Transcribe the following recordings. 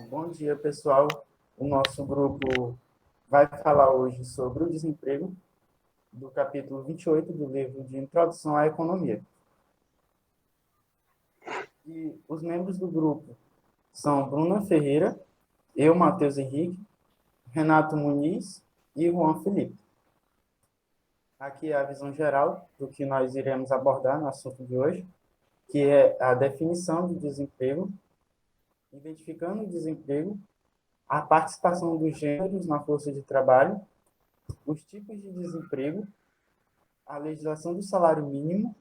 Bom dia, pessoal. O nosso grupo vai falar hoje sobre o desemprego, do capítulo 28 do livro de Introdução à Economia. E os membros do grupo são Bruna Ferreira, eu, Matheus Henrique, Renato Muniz e Juan Felipe. Aqui é a visão geral do que nós iremos abordar no assunto de hoje, que é a definição de desemprego, identificando o desemprego, a participação dos gêneros na força de trabalho, os tipos de desemprego, a legislação do salário mínimo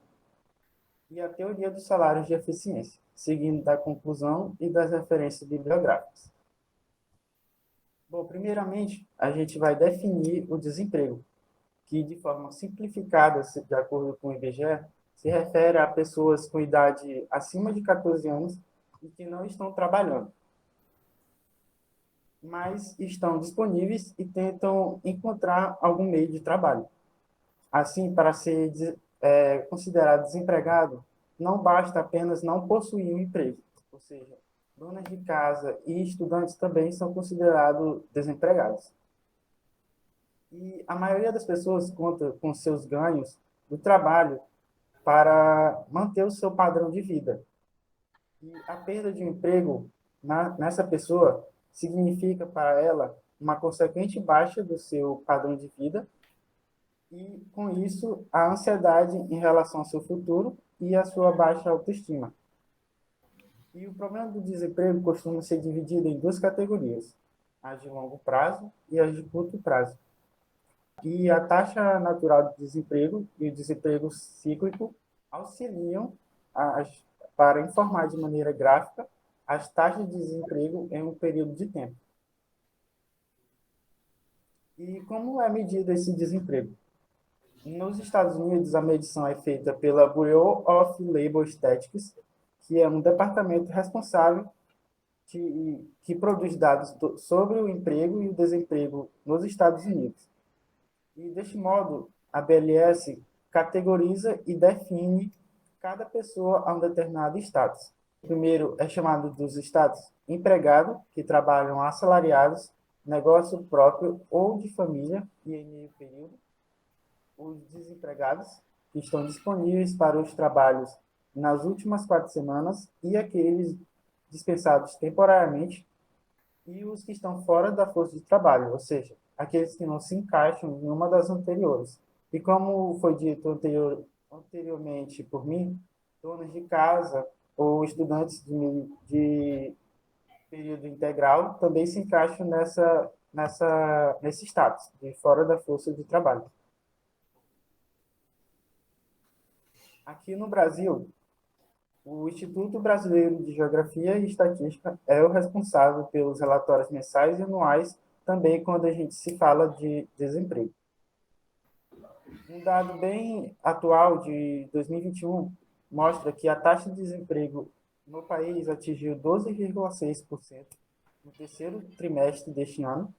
e a teoria dos salários de eficiência, seguindo da conclusão e das referências bibliográficas. Bom, primeiramente, a gente vai definir o desemprego, que de forma simplificada, de acordo com o IBGE, se refere a pessoas com idade acima de 14 anos e que não estão trabalhando, mas estão disponíveis e tentam encontrar algum meio de trabalho. Assim, para ser considerado desempregado, não basta apenas não possuir um emprego, ou seja, donas de casa e estudantes também são considerados desempregados. E a maioria das pessoas conta com seus ganhos do trabalho para manter o seu padrão de vida. E a perda de um emprego nessa pessoa significa para ela uma consequente baixa do seu padrão de vida e, com isso, a ansiedade em relação ao seu futuro e a sua baixa autoestima. E o problema do desemprego costuma ser dividido em duas categorias, as de longo prazo e as de curto prazo. E a taxa natural de desemprego e o desemprego cíclico auxiliam para informar de maneira gráfica as taxas de desemprego em um período de tempo. E como é medido esse desemprego? Nos Estados Unidos, a medição é feita pela Bureau of Labor Statistics, que é um departamento responsável que produz dados sobre o emprego e o desemprego nos Estados Unidos. E, deste modo, a BLS categoriza e define cada pessoa a um determinado status. O primeiro é chamado dos status empregado, que trabalham assalariados, negócio próprio ou de família e em meio período. Os desempregados, que estão disponíveis para os trabalhos nas últimas 4 semanas, e aqueles dispensados temporariamente, e os que estão fora da força de trabalho, ou seja, aqueles que não se encaixam em uma das anteriores. E como foi dito anteriormente por mim, donas de casa ou estudantes de período integral também se encaixam nesse status, de fora da força de trabalho. Aqui no Brasil, o Instituto Brasileiro de Geografia e Estatística é o responsável pelos relatórios mensais e anuais, também quando a gente se fala de desemprego. Um dado bem atual de 2021 mostra que a taxa de desemprego no país atingiu 12,6% no terceiro trimestre deste ano,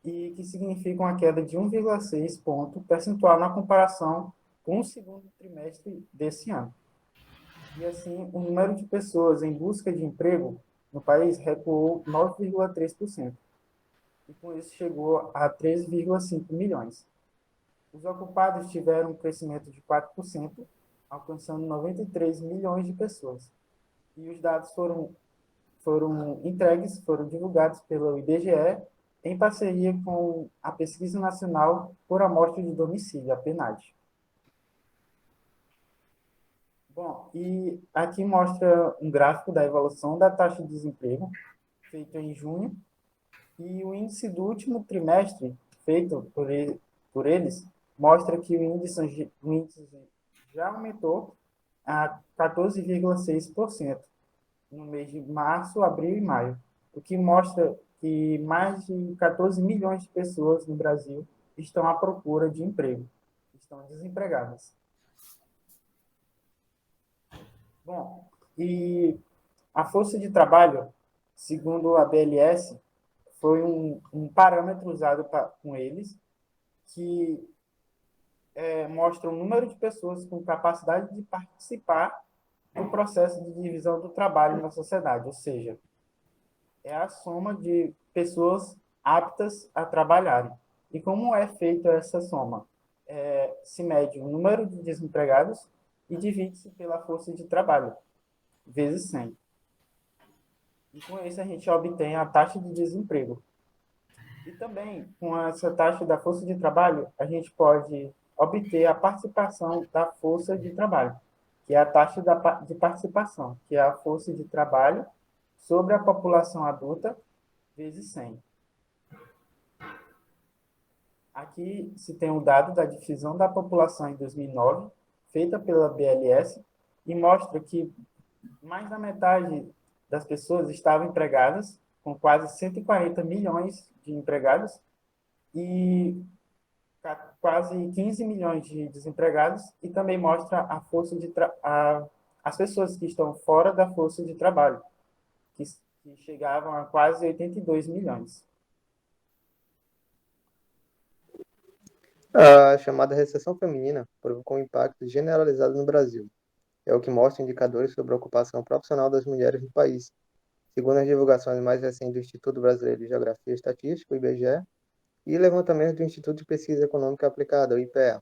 e que significa uma queda de 1,6 ponto percentual na comparação com o segundo trimestre desse ano. E assim, o número de pessoas em busca de emprego no país recuou 9,3%, e com isso chegou a 13,5 milhões. Os ocupados tiveram um crescimento de 4%, alcançando 93 milhões de pessoas. E os dados foram divulgados pelo IBGE em parceria com a Pesquisa Nacional por Amostra de Domicílio, a PNAD. Bom, e aqui mostra um gráfico da evolução da taxa de desemprego, feito em junho, e o índice do último trimestre, feito por eles, mostra que o índice já aumentou a 14,6% no mês de março, abril e maio, o que mostra que mais de 14 milhões de pessoas no Brasil estão à procura de emprego, estão desempregadas. Bom, e a força de trabalho, segundo a BLS, foi um parâmetro usado com eles, que mostra o número de pessoas com capacidade de participar do processo de divisão do trabalho na sociedade, ou seja, é a soma de pessoas aptas a trabalharem. E como é feita essa soma? Se mede o número de desempregados e divide-se pela força de trabalho, vezes 100. E com isso a gente obtém a taxa de desemprego. E também, com essa taxa da força de trabalho, a gente pode obter a participação da força de trabalho, que é a taxa de participação, que é a força de trabalho sobre a população adulta vezes 100. Aqui se tem um dado da divisão da população em 2009, feita pela BLS, e mostra que mais da metade das pessoas estavam empregadas, com quase 140 milhões de empregados, e quase 15 milhões de desempregados, e também mostra a força as pessoas que estão fora da força de trabalho, que chegavam a quase 82 milhões. A chamada recessão feminina provocou um impacto generalizado no Brasil. É o que mostra indicadores sobre a ocupação profissional das mulheres no país, segundo as divulgações mais recentes do Instituto Brasileiro de Geografia e Estatística, o IBGE, e levantamento do Instituto de Pesquisa Econômica Aplicada, o IPEA.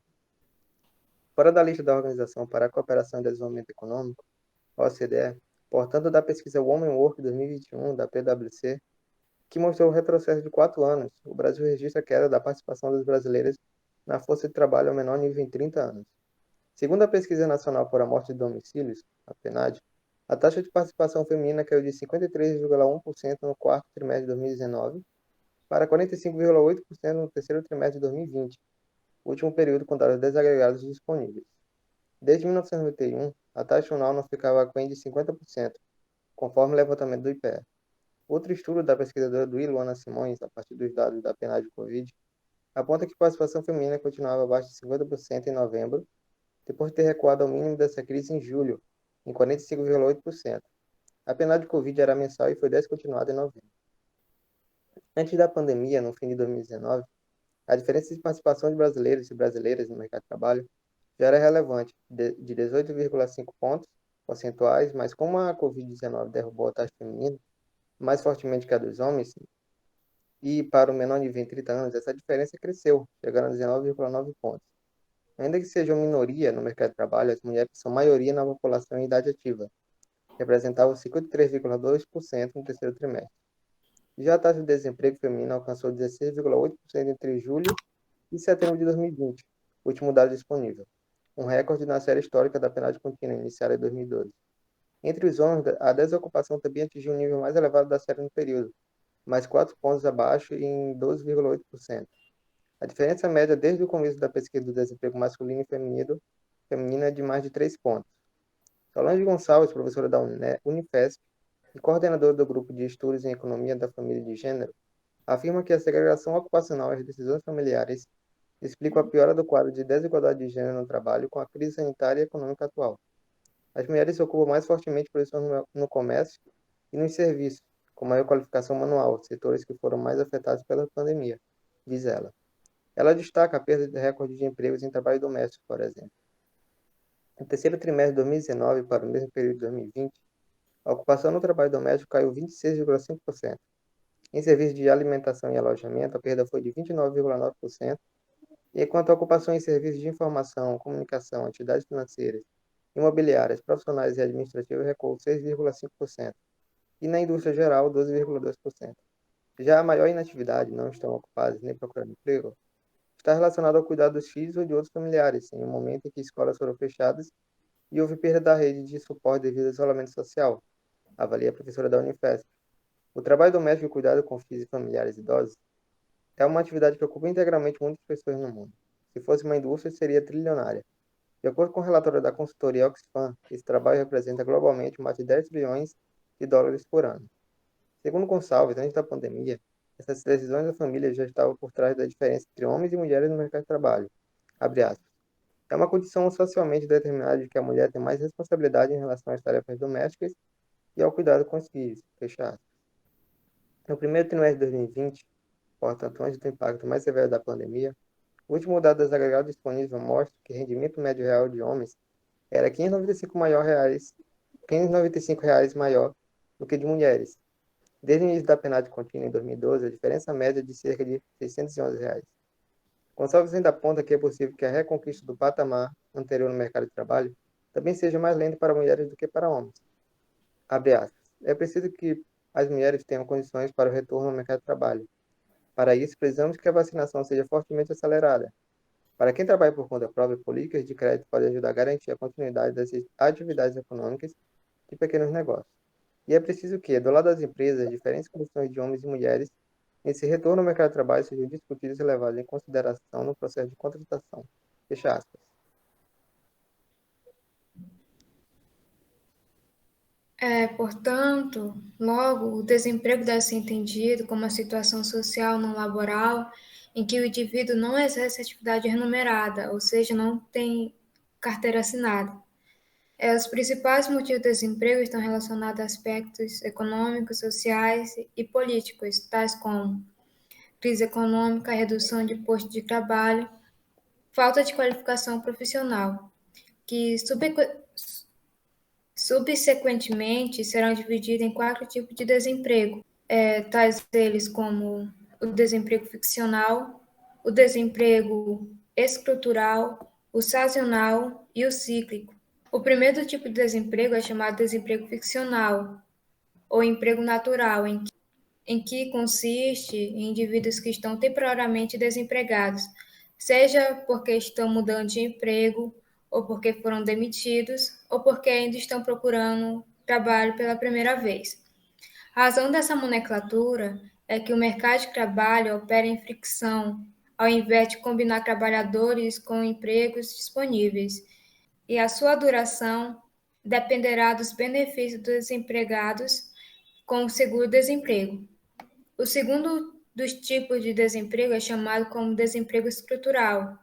Fora da lista da Organização para a Cooperação e Desenvolvimento Econômico, OCDE, portanto da pesquisa Women Work 2021, da PwC, que mostrou o retrocesso de 4 anos, o Brasil registra a queda da participação das brasileiras na força de trabalho ao menor nível em 30 anos. Segundo a Pesquisa Nacional por Amostra de Domicílios, a PNAD, a taxa de participação feminina caiu de 53,1% no quarto trimestre de 2019 para 45,8% no terceiro trimestre de 2020, último período com dados desagregados disponíveis. Desde 1991, a taxa anual não ficava aquém de 50%, conforme o levantamento do IPEA. Outro estudo da pesquisadora do Luana Simões, a partir dos dados da PNAD Covid, aponta que a participação feminina continuava abaixo de 50% em novembro, depois de ter recuado ao mínimo dessa crise em julho, em 45,8%. A PNAD Covid era mensal e foi descontinuada em novembro. Antes da pandemia, no fim de 2019, a diferença de participação de brasileiros e brasileiras no mercado de trabalho já era relevante, de 18,5 pontos percentuais, mas como a Covid-19 derrubou a taxa feminina mais fortemente que a dos homens, e para o menor nível em 30 anos, essa diferença cresceu, chegando a 19,9 pontos. Ainda que sejam minoria no mercado de trabalho, as mulheres são maioria na população em idade ativa, representavam 53,2% no terceiro trimestre. Já a taxa de desemprego feminino alcançou 16,8% entre julho e setembro de 2020, último dado disponível, um recorde na série histórica da PNAD contínua, iniciada em 2012. Entre os homens, a desocupação também atingiu o nível mais elevado da série no período, mais 4 pontos abaixo em 12,8%. A diferença média desde o começo da pesquisa do desemprego masculino e feminino é de mais de 3 pontos. Solange Gonçalves, professora da Unifesp e coordenadora do Grupo de Estudos em Economia da Família e de Gênero, afirma que a segregação ocupacional e as decisões familiares explicam a piora do quadro de desigualdade de gênero no trabalho com a crise sanitária e econômica atual. As mulheres se ocupam mais fortemente por isso no comércio e nos serviços, com maior qualificação manual, setores que foram mais afetados pela pandemia, diz ela. Ela destaca a perda de recorde de empregos em trabalho doméstico, por exemplo. No terceiro trimestre de 2019 para o mesmo período de 2020, a ocupação no trabalho doméstico caiu 26,5%. Em serviços de alimentação e alojamento, a perda foi de 29,9%, e quanto à ocupação em serviços de informação, comunicação, atividades financeiras, imobiliárias, profissionais e administrativas, recuou 6,5%, e na indústria geral, 12,2%. Já a maior inatividade, não estão ocupadas nem procurando emprego, está relacionada ao cuidado dos filhos ou de outros familiares, em um momento em que escolas foram fechadas e houve perda da rede de suporte devido ao isolamento social, avalia a professora da Unifesp. O trabalho doméstico e o cuidado com filhos e familiares idosos é uma atividade que ocupa integralmente muitas pessoas no mundo. Se fosse uma indústria, seria trilionária. De acordo com o relatório da consultoria Oxfam, esse trabalho representa globalmente mais de 10 trilhões de dólares por ano. Segundo Gonçalves, antes da pandemia, essas decisões da família já estavam por trás da diferença entre homens e mulheres no mercado de trabalho. Abre aspas. É uma condição socialmente determinada de que a mulher tem mais responsabilidade em relação às tarefas domésticas e ao cuidado com os filhos. Fecha aspas. No primeiro trimestre de 2020, portanto, antes do impacto mais severo da pandemia, o último dado das agregados disponível mostra que o rendimento médio real de homens era R$ 595 maior do que de mulheres. Desde o início da PNAD contínua, em 2012, a diferença média é de cerca de R$ 611. Gonçalves ainda aponta que é possível que a reconquista do patamar anterior no mercado de trabalho também seja mais lenta para mulheres do que para homens. Abre aspas. É preciso que as mulheres tenham condições para o retorno ao mercado de trabalho. Para isso, precisamos que a vacinação seja fortemente acelerada. Para quem trabalha por conta própria, políticas de crédito podem ajudar a garantir a continuidade das atividades econômicas de pequenos negócios. E é preciso que, do lado das empresas, diferentes condições de homens e mulheres nesse retorno ao mercado de trabalho sejam discutidas e levadas em consideração no processo de contratação. Fecha aspas. Portanto, logo, o desemprego deve ser entendido como uma situação social não laboral em que o indivíduo não exerce atividade remunerada, ou seja, não tem carteira assinada. Os principais motivos do desemprego estão relacionados a aspectos econômicos, sociais e políticos, tais como crise econômica, redução de postos de trabalho, falta de qualificação profissional, que subsequentemente serão divididos em 4 tipos de desemprego, tais eles como o desemprego ficcional, o desemprego estrutural, o sazonal e o cíclico. O primeiro tipo de desemprego é chamado desemprego ficcional, ou emprego natural, em que consiste em indivíduos que estão temporariamente desempregados, seja porque estão mudando de emprego, ou porque foram demitidos, ou porque ainda estão procurando trabalho pela primeira vez. A razão dessa nomenclatura é que o mercado de trabalho opera em fricção, ao invés de combinar trabalhadores com empregos disponíveis, e a sua duração dependerá dos benefícios dos desempregados com o seguro-desemprego. O segundo dos tipos de desemprego é chamado como desemprego estrutural.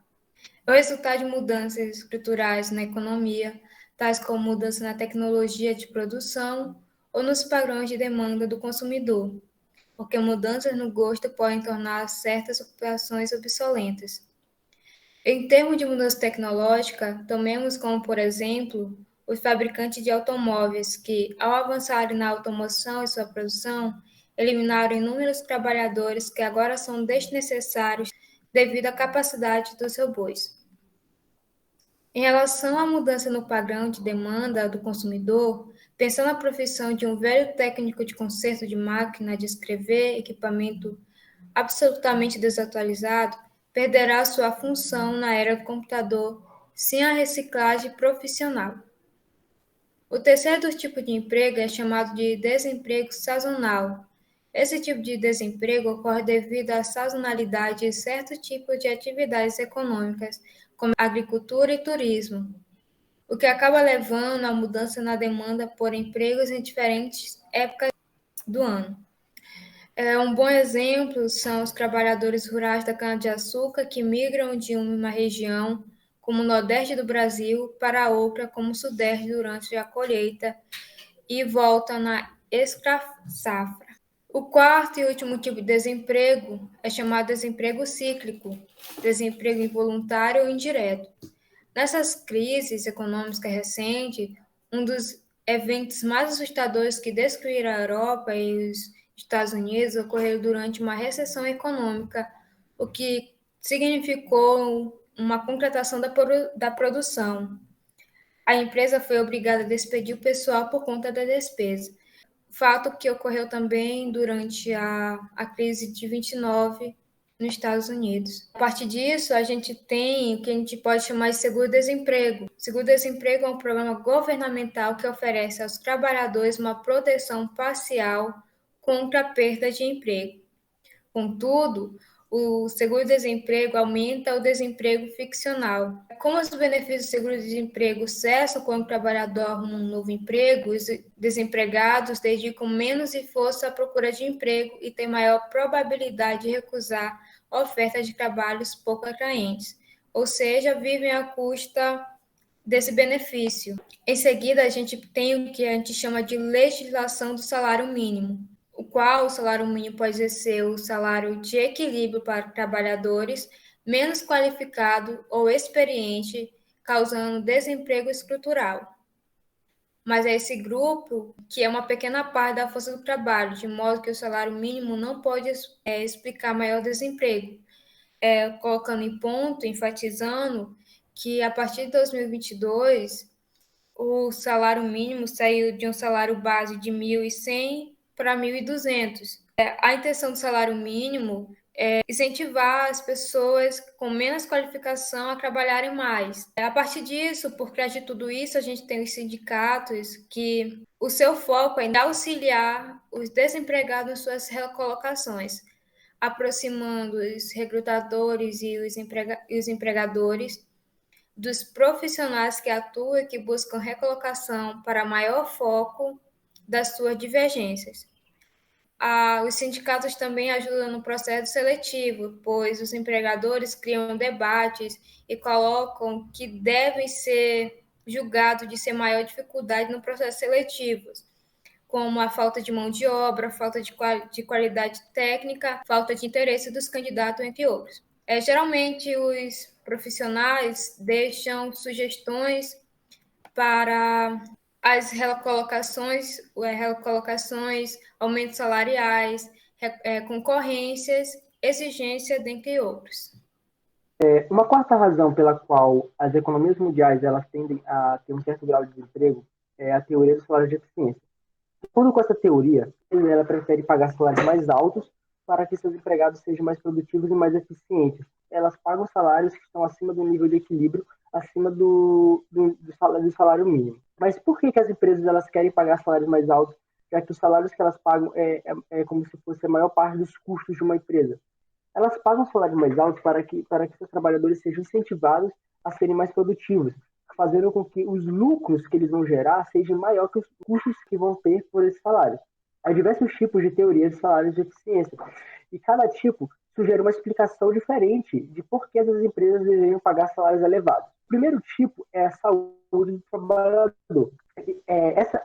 É o resultado de mudanças estruturais na economia, tais como mudança na tecnologia de produção ou nos padrões de demanda do consumidor, porque mudanças no gosto podem tornar certas ocupações obsoletas. Em termos de mudança tecnológica, tomemos como, por exemplo, os fabricantes de automóveis que, ao avançarem na automoção e sua produção, eliminaram inúmeros trabalhadores que agora são desnecessários devido à capacidade dos robôs. Em relação à mudança no padrão de demanda do consumidor, pensando na profissão de um velho técnico de conserto de máquina de escrever, equipamento absolutamente desatualizado, perderá sua função na era do computador sem a reciclagem profissional. O terceiro dos tipos de emprego é chamado de desemprego sazonal. Esse tipo de desemprego ocorre devido à sazonalidade de certos tipos de atividades econômicas, como agricultura e turismo, o que acaba levando à mudança na demanda por empregos em diferentes épocas do ano. Um bom exemplo são os trabalhadores rurais da cana-de-açúcar que migram de uma região, como o nordeste do Brasil, para outra, como o sudeste, durante a colheita e voltam na escra-safra. O quarto e último tipo de desemprego é chamado desemprego cíclico, desemprego involuntário ou indireto. Nessas crises econômicas recentes, um dos eventos mais assustadores que destruíram a Europa e os Estados Unidos ocorreu durante uma recessão econômica, o que significou uma contratação da produção. A empresa foi obrigada a despedir o pessoal por conta da despesa. Fato que ocorreu também durante a crise de 29 nos Estados Unidos. A partir disso, a gente tem o que a gente pode chamar de seguro-desemprego. Seguro-desemprego é um programa governamental que oferece aos trabalhadores uma proteção parcial contra a perda de emprego. Contudo, o seguro-desemprego aumenta o desemprego ficcional. Como os benefícios do seguro-desemprego cessam quando o trabalhador arruma um novo emprego, os desempregados dedicam menos esforço à procura de emprego e têm maior probabilidade de recusar ofertas de trabalhos pouco atraentes, ou seja, vivem à custa desse benefício. Em seguida, a gente tem o que a gente chama de legislação do salário mínimo, o qual o salário mínimo pode ser o salário de equilíbrio para trabalhadores menos qualificados ou experientes, causando desemprego estrutural. mas é esse grupo que é uma pequena parte da força do trabalho, de modo que o salário mínimo não pode explicar maior desemprego. Colocando em ponto, enfatizando que a partir de 2022, o salário mínimo saiu de um salário base de 1.100 para 1.200. A intenção do salário mínimo é incentivar as pessoas com menos qualificação a trabalharem mais. A partir disso, por trás de tudo isso, a gente tem os sindicatos que o seu foco é em auxiliar os desempregados em suas recolocações, aproximando os recrutadores e os empregadores dos profissionais que atuam e que buscam recolocação para maior foco das suas divergências. Os sindicatos também ajudam no processo seletivo, pois os empregadores criam debates e colocam que devem ser julgados de ser maior dificuldade no processo seletivo, como a falta de mão de obra, falta de qualidade técnica, falta de interesse dos candidatos, entre outros. Geralmente, os profissionais deixam sugestões para as recolocações, aumentos salariais, concorrências, exigências, dentre outros. Uma quarta razão pela qual as economias mundiais elas tendem a ter um certo grau de desemprego é a teoria do salário de eficiência. De acordo com essa teoria, ela prefere pagar salários mais altos para que seus empregados sejam mais produtivos e mais eficientes. Elas pagam salários que estão acima do nível de equilíbrio, acima do salário mínimo. Mas por que as empresas elas querem pagar salários mais altos, já que os salários que elas pagam é como se fosse a maior parte dos custos de uma empresa? Elas pagam salários mais altos para que seus trabalhadores sejam incentivados a serem mais produtivos, fazendo com que os lucros que eles vão gerar sejam maiores que os custos que vão ter por esse salário. Há diversos tipos de teorias de salários de eficiência, e cada tipo sugere uma explicação diferente de por que as empresas deveriam pagar salários elevados. O primeiro tipo é a saúde do trabalhador.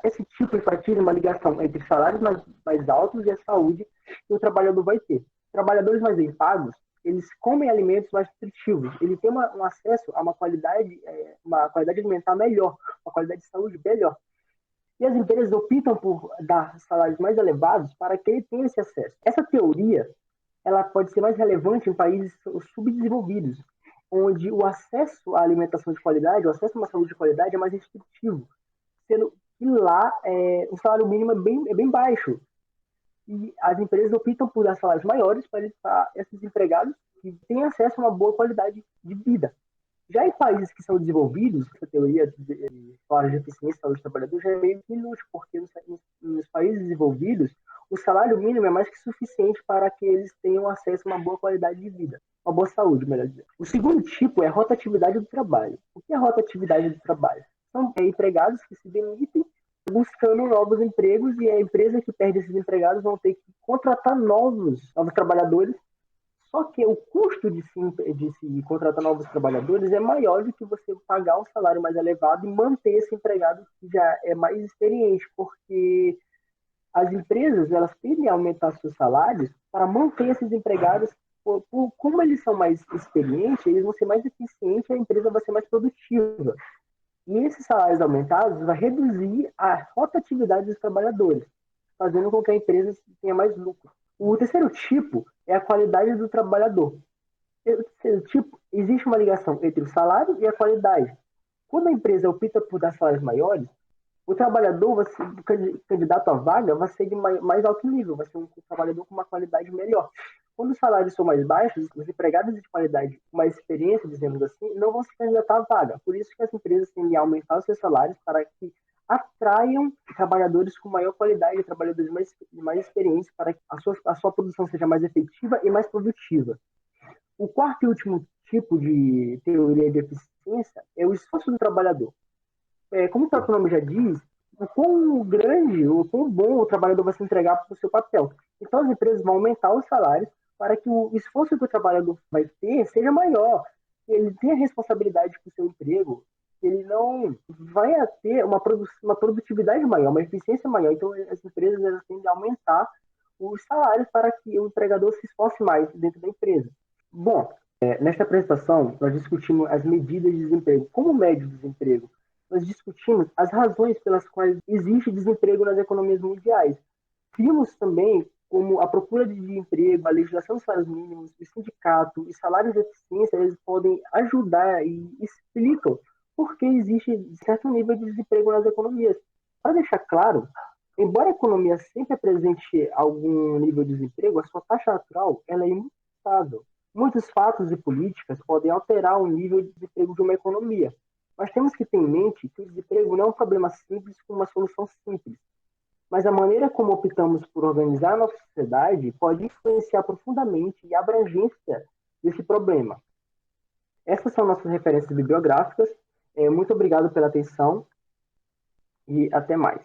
Esse tipo enfatiza uma ligação entre salários mais altos e a saúde que o trabalhador vai ter. Trabalhadores mais bem pagos, eles comem alimentos mais nutritivos, ele tem um acesso a uma qualidade alimentar melhor, uma qualidade de saúde melhor. E as empresas optam por dar salários mais elevados para que ele tenha esse acesso. Essa teoria ela pode ser mais relevante em países subdesenvolvidos, onde o acesso à alimentação de qualidade, o acesso a uma saúde de qualidade é mais restritivo, sendo que lá o salário mínimo é bem baixo. E as empresas optam por dar salários maiores para esses empregados que têm acesso a uma boa qualidade de vida. Já em países que são desenvolvidos, essa teoria de salário de eficiência, saúde do trabalhador já é meio inútil, porque nos países desenvolvidos, o salário mínimo é mais que suficiente para que eles tenham acesso a uma boa qualidade de vida, uma boa saúde, melhor dizer. O segundo tipo é a rotatividade do trabalho. O que é a rotatividade do trabalho? São empregados que se demitem buscando novos empregos, e a empresa que perde esses empregados vão ter que contratar novos trabalhadores. Só que o custo de se contratar novos trabalhadores é maior do que você pagar um salário mais elevado e manter esse empregado que já é mais experiente, porque as empresas elas tendem a aumentar seus salários para manter esses empregados. Como eles são mais experientes, eles vão ser mais eficientes e a empresa vai ser mais produtiva. E esses salários aumentados vai reduzir a rotatividade dos trabalhadores, fazendo com que a empresa tenha mais lucro. O terceiro tipo é a qualidade do trabalhador. O terceiro tipo, existe uma ligação entre o salário e a qualidade. Quando a empresa opta por dar salários maiores, o trabalhador, o candidato à vaga, vai ser de mais alto nível, vai ser um trabalhador com uma qualidade melhor. Quando os salários são mais baixos, os empregados de qualidade, com mais experiência, dizemos assim, não vão se candidatar à vaga. Por isso que as empresas tendem a aumentar os seus salários para que atraiam trabalhadores com maior qualidade, trabalhadores mais experientes, para que a sua produção seja mais efetiva e mais produtiva. O quarto e último tipo de teoria de eficiência é o esforço do trabalhador. Como o próprio nome já diz, o quão grande, o quão bom o trabalhador vai se entregar para o seu papel. Então as empresas vão aumentar os salários para que o esforço que o trabalhador vai ter seja maior, que ele tenha responsabilidade com o seu emprego, que ele não vai ter uma produtividade maior, uma eficiência maior. Então as empresas elas tendem a aumentar os salários para que o empregador se esforce mais dentro da empresa. Bom, nesta apresentação nós discutimos as medidas de desemprego. Como mede o desemprego? nós discutimos as razões pelas quais existe desemprego nas economias mundiais. Vimos também como a procura de emprego, a legislação dos salários mínimos, o sindicato e salários de eficiência, eles podem ajudar e explicam por que existe certo nível de desemprego nas economias. Para deixar claro, embora a economia sempre apresente algum nível de desemprego, a sua taxa natural ela é imutável. Muitos fatos e políticas podem alterar o nível de desemprego de uma economia, mas temos que ter em mente que o desemprego não é um problema simples com uma solução simples. Mas a maneira como optamos por organizar a nossa sociedade pode influenciar profundamente a abrangência desse problema. Essas são nossas referências bibliográficas. Muito obrigado pela atenção e até mais.